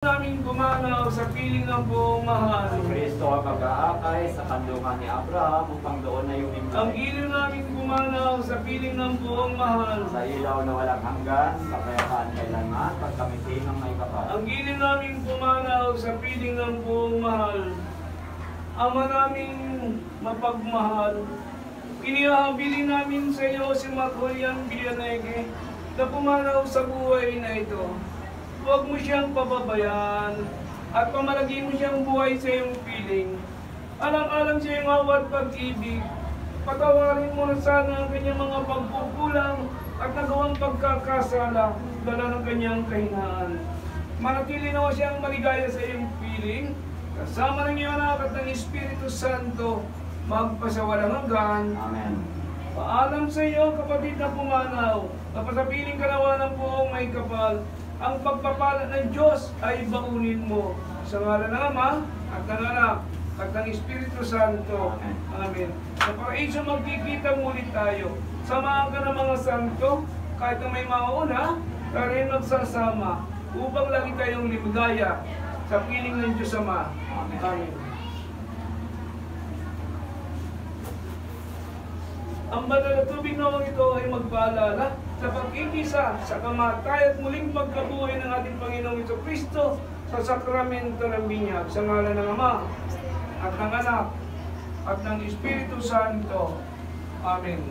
Namin gumanaw sa piling ng buong mahal. Si Kristo ang mag-aakay sa kandungan ni Abraham upang doon na yung Ang giliw namin gumanaw sa piling ng buong mahal. sa ilaw na walang hanggan, kapayapaan kailanman, pagkamitin ng may kapal. Ang giliw namin gumanaw sa piling ng buong mahal. Ama naming mapagmahal, inihabilin namin sa iyo si Macaulay Villanegue na pumanaw sa buhay na ito. Huwag mo siyang pababayaan at pamalagi mo siyang buhay sa iyong piling. Alang-alang sa iyong awat pag-ibig. Patawarin mo na sana ang kanyang mga pagkukulang at nagawang pagkakasala dala ng kanyang kahinaan. Manatili nawa siyang maligaya sa iyong piling, kasama ng iyong anak at ng Espiritu Santo, magpasawalang hanggan. Amen. Paalam sa iyo, kapatid na pumanaw, na pasapiling ka nawa ng buong may kapal. Ang pagpapala ng Diyos ay baunin mo. Sa ngalan ng Ama, at ng Anak, at ng Espiritu Santo. Amen. Sa paraiso magkikita muli tayo. Samahan ka ng mga santo, kahit na may mauna, ka rin magsasama, upang lagi tayong limigaya sa piling ng Diyos Ama. Amen. Ang banal na tubig nawang ito ay magpaalala sa pagkikisa sa kamatay at muling pagkabuhay ng ating Panginoong Jesucristo sa sakramento ng binyag. Sa ngalan ng Ama, at ng Anak, at ng Espiritu Santo. Amen.